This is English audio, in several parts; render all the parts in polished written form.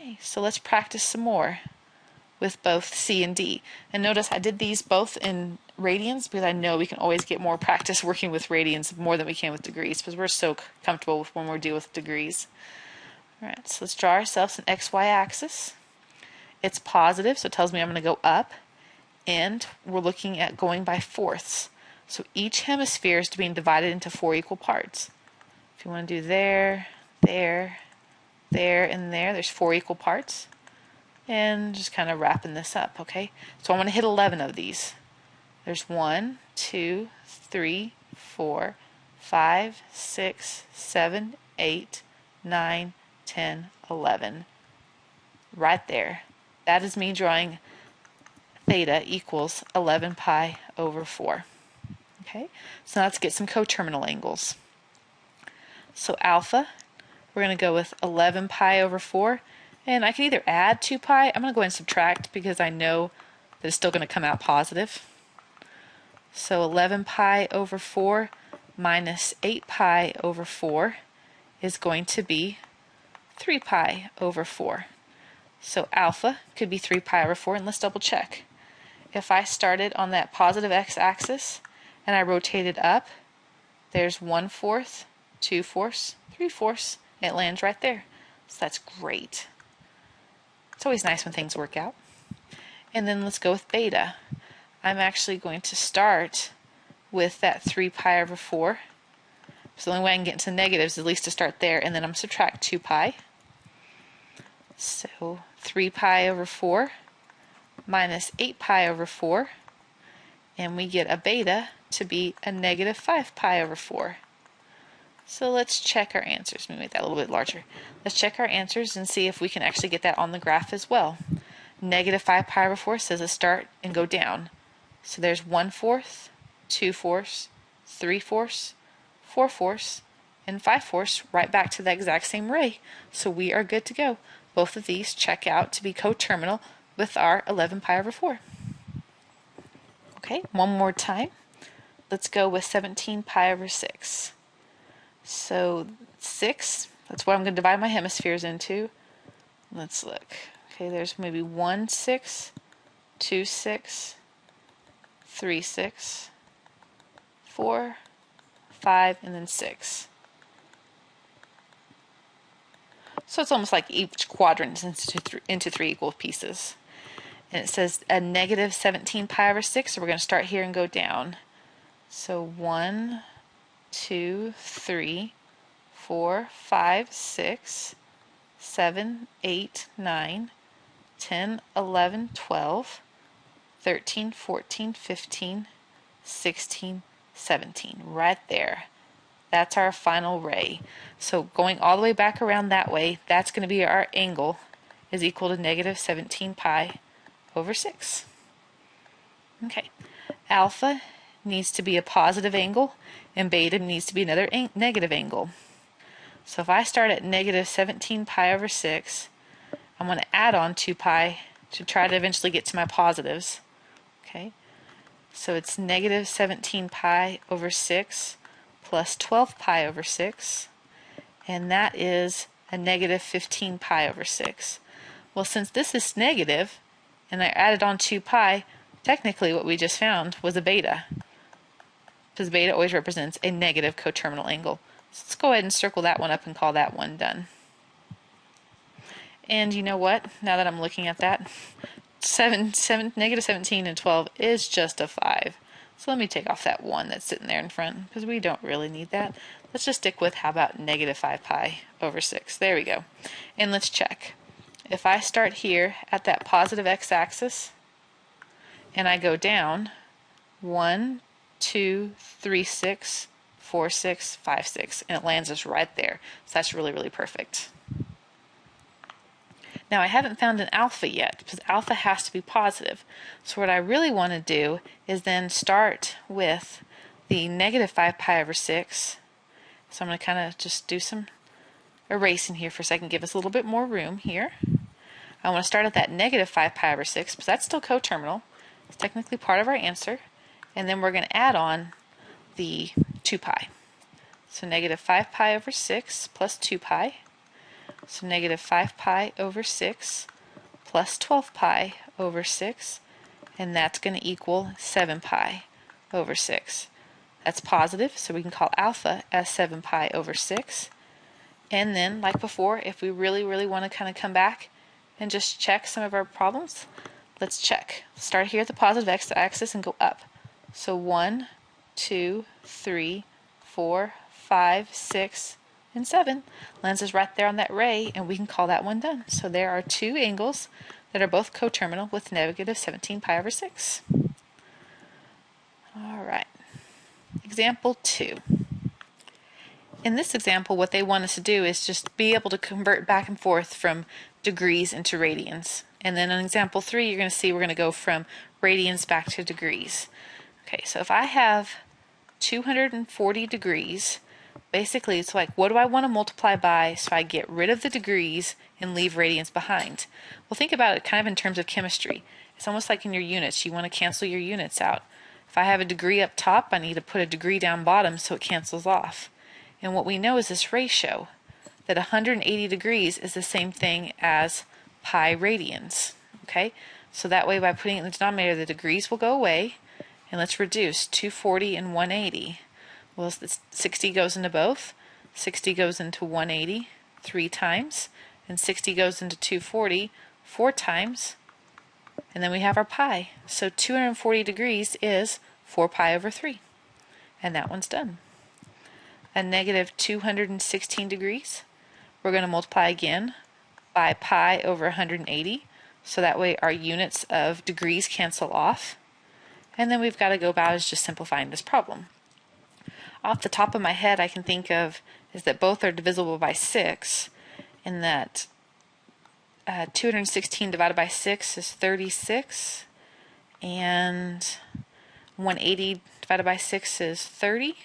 Okay, so let's practice some more with both C and D. And notice I did these both in radians because I know we can always get more practice working with radians more than we can with degrees because we're so comfortable with when we're dealing with degrees. Alright, so let's draw ourselves an XY axis. It's positive, so it tells me I'm going to go up, and we're looking at going by fourths. So each hemisphere is being divided into 4 equal parts. If you want to do there, there, there, and there, there's 4 equal parts. And just kind of wrapping this up, okay? So I want to hit 11 of these. There's 1, 2, 3, 4, 5, 6, 7, 8, 9, 10, 11. Right there. That is me drawing theta equals 11 pi over 4. Okay, so now let's get some coterminal angles. So alpha, we're going to go with 11 pi over 4. And I can either add 2 pi, I'm going to go ahead and subtract because I know that it's still going to come out positive. So 11 pi over 4 minus 8 pi over 4 is going to be 3 pi over 4. So alpha could be 3 pi over 4, and let's double check. If I started on that positive x-axis and I rotated up, there's 1/4, 2/4, 3/4, and it lands right there. So that's great. It's always nice when things work out. And then let's go with beta. I'm actually going to start with that 3 pi over 4. So the only way I can get into negatives is at least to start there, and then I'm going to subtract 2 pi. So 3 pi over 4 minus 8 pi over 4, and we get a beta to be a negative 5 pi over 4. So let's check our answers. Let me make that a little bit larger. Let's check our answers and see if we can actually get that on the graph as well. Negative 5 pi over 4 says let's start and go down. So there's 1/4, 2/4, 3/4, 4/4, and 5/4 right back to the exact same ray. So we are good to go. Both of these check out to be coterminal with our 11 pi over 4. Okay, one more time. Let's go with 17 pi over 6. So 6, that's what I'm going to divide my hemispheres into. Let's look. Okay, there's maybe 1 6, 2 6, 3 6, 4, 5, and then 6. So it's almost like each quadrant is into 3 equal pieces. And it says a negative 17 pi over 6, so we're going to start here and go down. So 1, 2, 3, 4, 5, 6, 7, 8, 9, 10, 11, 12, 13, 14, 15, 16, 17. Right there. That's our final ray. So going all the way back around that way, that's going to be our angle is equal to negative 17 pi over 6. Okay. Alpha needs to be a positive angle, and beta needs to be another negative angle. So if I start at negative 17 pi over 6, I'm going to add on 2 pi to try to eventually get to my positives. Okay. So it's negative 17 pi over 6 plus 12 pi over 6, and that is a negative 15 pi over 6. Well, since this is negative, and I added on 2 pi, technically what we just found was a beta, because beta always represents a negative coterminal angle. So let's go ahead and circle that one up and call that one done. And you know what? Now that I'm looking at that, negative 17 and 12 is just a 5. So let me take off that 1 that's sitting there in front, because we don't really need that. Let's just stick with, how about negative 5 pi over 6? There we go. And let's check. If I start here at that positive x-axis, and I go down 1, 2, 3, 6, 4, 6, 5, 6, and it lands us right there. So that's really, really perfect. Now I haven't found an alpha yet, because alpha has to be positive. So what I really want to do is then start with the negative 5 pi over 6. So I'm going to kind of just do some erasing here for a second, give us a little bit more room here. I want to start at that negative 5 pi over 6, because that's still coterminal. It's technically part of our answer. And then we're going to add on the 2 pi. So negative 5 pi over 6 plus 2 pi. So negative 5 pi over 6 plus 12 pi over 6, and that's going to equal 7 pi over 6. That's positive, so we can call alpha as 7 pi over 6. And then, like before, if we really want to kind of come back and just check some of our problems, let's check. Start here at the positive x-axis and go up. So 1, 2, 3, 4, 5, 6, and 7 lands us right there on that ray, and we can call that one done. So there are two angles that are both coterminal with negative 17 pi over 6. All right. Example 2. In this example, what they want us to do is just be able to convert back and forth from degrees into radians. And then in example 3, you're going to see we're going to go from radians back to degrees. Okay, so if I have 240 degrees, basically it's like, what do I want to multiply by so I get rid of the degrees and leave radians behind? Well, think about it kind of in terms of chemistry. It's almost like in your units. You want to cancel your units out. If I have a degree up top, I need to put a degree down bottom so it cancels off. And what we know is this ratio, that 180 degrees is the same thing as pi radians. Okay, so that way by putting it in the denominator, the degrees will go away, and let's reduce 240 and 180. Well, 60 goes into both, 60 goes into 180 3 times, and 60 goes into 240 4 times, and then we have our pi. So 240 degrees is 4 pi over 3, and that one's done. A negative 216 degrees, we're going to multiply again by pi over 180, so that way our units of degrees cancel off. And then we've got to go about is just simplifying this problem. Off the top of my head, I can think of is that both are divisible by 6, and that 216 divided by 6 is 36, and 180 divided by 6 is 30.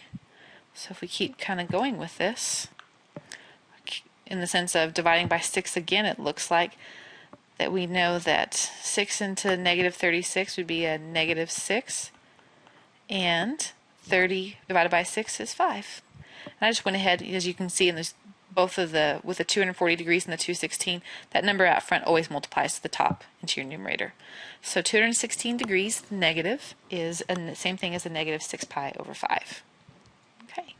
So if we keep kind of going with this, in the sense of dividing by 6 again, it looks like that we know that 6 into negative 36 would be a negative 6, and 30 divided by 6 is 5. And I just went ahead, as you can see in this, both of the, with the 240 degrees and the 216, that number out front always multiplies to the top into your numerator. So 216 degrees negative is the same thing as a negative 6 pi over 5. Okay,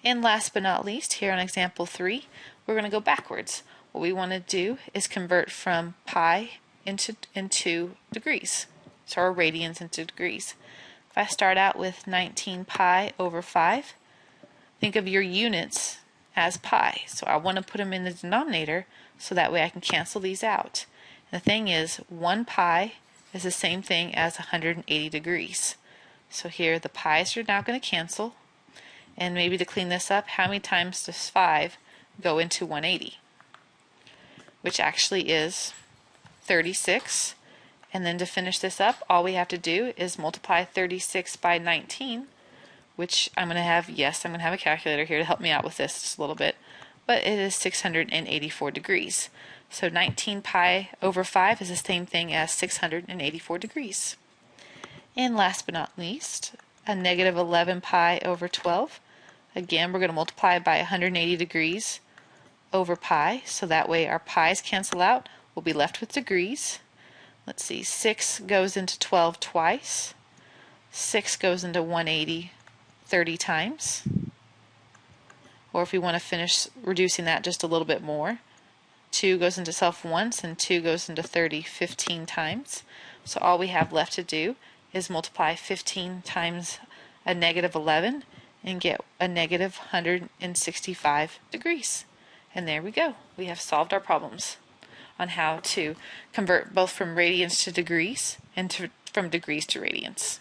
and last but not least, here on example 3, we're going to go backwards. What we want to do is convert from pi into degrees, so our radians into degrees. If I start out with 19 pi over 5, think of your units as pi. So I want to put them in the denominator so that way I can cancel these out. And the thing is, 1 pi is the same thing as 180 degrees. So here the pi's are now going to cancel. And maybe to clean this up, how many times does 5 go into 180? Which actually is 36. And then to finish this up, all we have to do is multiply 36 by 19, which I'm going to have, yes, I'm going to have a calculator here to help me out with this just a little bit, but it is 684 degrees. So 19 pi over 5 is the same thing as 684 degrees. And last but not least, a negative 11 pi over 12. Again, we're going to multiply by 180 degrees over pi, so that way our pi's cancel out. We'll be left with degrees. Let's see, 6 goes into 12 twice. 6 goes into 180 30 times. Or if we want to finish reducing that just a little bit more, 2 goes into self once, and 2 goes into 30 15 times. So all we have left to do is multiply 15 times a negative 11 and get a negative 165 degrees. And there we go. We have solved our problems on how to convert both from radians to degrees and from degrees to radians.